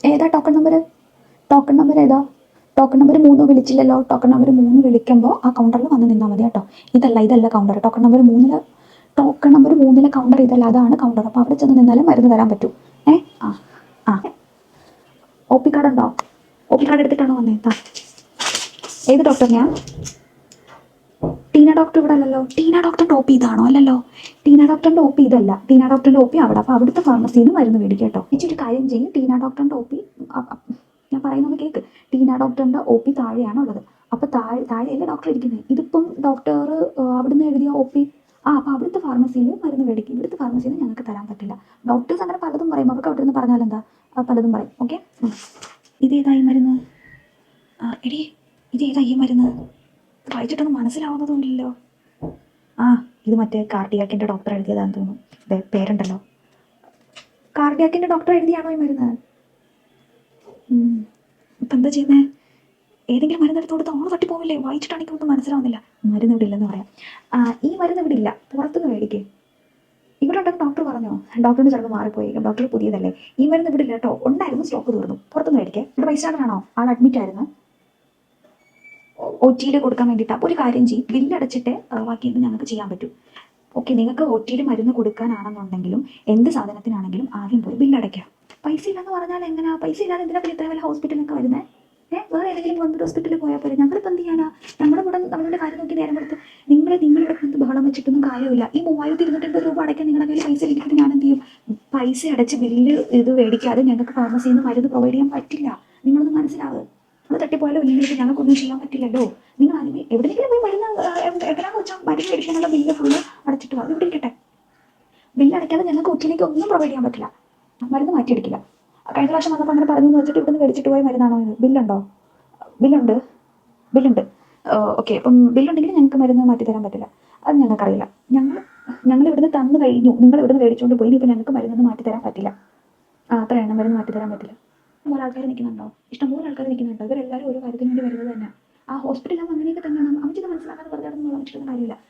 ഏതാ token number? Token number ഏതാ? Token number 3 വിളിച്ചില്ലല്ലോ. Token number 3 വിളിക്കുമ്പോൾ ആ കൗണ്ടറിൽ വന്ന് നിന്നാൽ മതി കേട്ടോ. ഇതല്ല counter. Token number 3 token number 3 counter ഇതല്ല, അതാണ് കൗണ്ടർ. അപ്പോൾ അവിടെ ചെന്ന് നിന്നാലേ മരുന്ന് തരാൻ പറ്റൂ. ആ ആ ഒ പി കാർഡ് ഉണ്ടോ? ഒ പി കാർഡ് എടുത്തിട്ടാണോ വന്നേ? ഏത് ഡോക്ടർ? ഞാൻ ടീന ഡോക്ടർ ഇവിടെ അല്ലല്ലോ. ടീന ഡോക്ടറിന്റെ ഒ പി ഇതാണോ? അല്ലല്ലോ. ടീന ഡോക്ടറിന്റെ ഒ പി ഇതല്ല. ടീന ഡോക്ടറിന്റെ ഒ പി അവിടെ. അപ്പോൾ അവിടുത്തെ ഫാർമസിയിൽ നിന്ന് മരുന്ന് മേടിക്കുക കേട്ടോ. ഇച്ചിരി കാര്യം ചെയ്യും. ടീന ഡോക്ടറിന്റെ ഒ പി ഞാൻ പറയുന്നത് കേൾക്ക്. ടീന ഡോക്ടറിന്റെ ഒ പി താഴെയാണ് ഉള്ളത്. അപ്പോൾ താഴെയല്ലേ ഡോക്ടർ ഇരിക്കുന്നത്. ഇതിപ്പം ഡോക്ടർ അവിടുന്ന് എഴുതിയ ഒ പി. അപ്പോൾ അവിടുത്തെ ഫാർമസിയിൽ മരുന്ന് മേടിക്കും. ഇവിടുത്തെ ഫാർമസിയിൽ ഞങ്ങൾക്ക് തരാൻ പറ്റില്ല. ഡോക്ടേഴ്സ് അങ്ങനെ പലതും പറയും. അവർക്ക് അവിടെ നിന്ന് പറഞ്ഞാൽ എന്താ, പലതും പറയും. ഓക്കെ, ഇതേതായി മരുന്ന്? എടി, ഇതേതായി മരുന്ന്? വായിച്ചിട്ടൊന്നും മനസ്സിലാവുന്നതും ഇല്ലല്ലോ. ഇത് മറ്റേ കാർഡിയാക്കിൻ്റെ ഡോക്ടർ എഴുതിയതാണെന്ന് തോന്നുന്നു. പേരുണ്ടല്ലോ, കാർഡിയാക്കിൻ്റെ ഡോക്ടർ എഴുതിയാണോ ഈ മരുന്ന്? ഇപ്പം എന്താ ചെയ്യുന്നത്? ഏതെങ്കിലും മരുന്ന് എടുത്ത് കൊടുത്ത് ഓണം തട്ടി പോവില്ലേ? വായിച്ചിട്ടാണെങ്കിൽ ഒന്നും മനസ്സിലാവുന്നില്ല. മരുന്ന് ഇവിടെ ഇല്ലെന്ന് പറയാം. ഈ മരുന്ന് ഇവിടെ ഇല്ല, പുറത്തുനിന്ന് മേടിക്കേ. ഇവിടെ ഉണ്ടെന്ന് ഡോക്ടർ പറഞ്ഞോ? ഡോക്ടറിന് ചിലപ്പോൾ മാറിപ്പോയി. ഡോക്ടർ പുതിയതല്ലേ. ഈ മരുന്ന് ഇവിടെ ഇല്ല കേട്ടോ. ഉണ്ടായിരുന്നു, സ്റ്റോക്ക് തീർന്നു. പുറത്തുനിന്ന് മേടിക്കേ. ഇവിടെ ബൈസ്റ്റാൻഡറാണോ? ആൾ അഡ്മിറ്റ് ആയിരുന്നു. ഒ ടിയിൽ കൊടുക്കാൻ വേണ്ടിയിട്ടാണ്. ഒരു കാര്യം ചെയ്യും, ബില്ലടച്ചിട്ട് ബാക്കിയൊന്നും ഞങ്ങൾക്ക് ചെയ്യാൻ പറ്റും. ഓക്കെ, നിങ്ങൾക്ക് ഒ ടിയിൽ മരുന്ന് കൊടുക്കാനാണെന്നുണ്ടെങ്കിലും എന്ത് സാധനത്തിനാണെങ്കിലും ആദ്യം പോയി ബില്ലടയ്ക്കാം. പൈസ ഇല്ലെന്ന് പറഞ്ഞാൽ എങ്ങനെയാ? പൈസ ഇല്ലാതെ എന്തിനാ പിന്നെ ഇത്ര വലിയ ഹോസ്പിറ്റലിലൊക്കെ വരുന്നത്? വേറെ ഏതെങ്കിലും ഗവൺമെൻറ് ഹോസ്പിറ്റലിൽ പോയാൽ പോലെ. ഞങ്ങളിപ്പോൾ എന്ത് ചെയ്യാനാ? ഞങ്ങളുടെ കൂടെ അവരുടെ കാര്യം നോക്കി നേരം കൊടുത്ത് നിങ്ങളിവിടെ എന്ത് ബഹളം വെച്ചിട്ടൊന്നും കാര്യമില്ല. ഈ 3280 രൂപ അടയ്ക്കാൻ നിങ്ങളുടെ കയ്യിൽ പൈസ ഇരിക്കുന്നത് ഞാൻ എന്ത് ചെയ്യും? പൈസ അടച്ച് ബില്ല് ഇത് മേടിക്കാതെ ഞങ്ങൾക്ക് ഫാർമസിയിൽ നിന്ന് മരുന്ന് പ്രൊവൈഡ് ചെയ്യാൻ പറ്റില്ല. നിങ്ങളൊന്ന് മനസ്സിലാവുക. അത് തട്ടിപ്പോയാലോ ഇല്ലെങ്കിൽ ഞങ്ങൾക്കൊന്നും ചെയ്യാൻ പറ്റില്ലല്ലോ. നിങ്ങൾ ആദ്യമേ എവിടെയെങ്കിലും പോയി മരുന്ന് എവിടെയാണെന്ന് വെച്ചാൽ മരുന്ന് മേടിക്കാനുള്ള ബില്ല് ഫുള്ള് അടച്ചിട്ട് അത് ഇവിടെ ഇരിക്കട്ടെ. ബില്ല് അടയ്ക്കാതെ ഞങ്ങൾക്ക് ഒറ്റിലേക്ക് ഒന്നും പ്രൊവൈഡ് ചെയ്യാൻ പറ്റില്ല. മരുന്ന് മാറ്റിയെടുക്കില്ല. കഴിഞ്ഞ പ്രാവശ്യം വന്നപ്പോൾ അങ്ങനെ പറഞ്ഞു എന്ന് വെച്ചിട്ട് ഇവിടുന്ന് മേടിച്ചിട്ട് പോയ മരുന്നാണോ ഇത്? ബില്ലുണ്ടോ? ബില്ലുണ്ട്. ഓക്കെ, അപ്പം ബില്ലുണ്ടെങ്കിൽ ഞങ്ങൾക്ക് മരുന്ന് മാറ്റി തരാൻ പറ്റില്ല. അത് ഞങ്ങൾക്കറിയില്ല. ഞങ്ങൾ ഇവിടുന്ന് തന്നു കഴിഞ്ഞു. നിങ്ങൾ ഇവിടുന്ന് മേടിച്ചുകൊണ്ട് പോയി. ഇനിയിപ്പോൾ ഞങ്ങൾക്ക് മരുന്നൊന്നും മാറ്റി തരാൻ പറ്റില്ല. അത്രയാണ്, മരുന്ന് മാറ്റി തരാൻ പറ്റില്ല. ഇഷ്ടംപോലെ ആൾക്കാർ നിൽക്കുന്നുണ്ടോ? ഇഷ്ടംപോലെ ആൾക്കാർ നിൽക്കുന്നുണ്ടോ? ഇവരെല്ലാവരും ഒരു കാര്യത്തിന് വേണ്ടി വരുന്നത് തന്നെ. ആ ഹോസ്പിറ്റലാകുമ്പോൾ അങ്ങനെയൊക്കെ തന്നെയാണ്. അമ്മച്ചിത് മനസ്സിലാക്കാതെ പറഞ്ഞാൽ വെച്ചിട്ടുള്ള കാര്യമില്ല.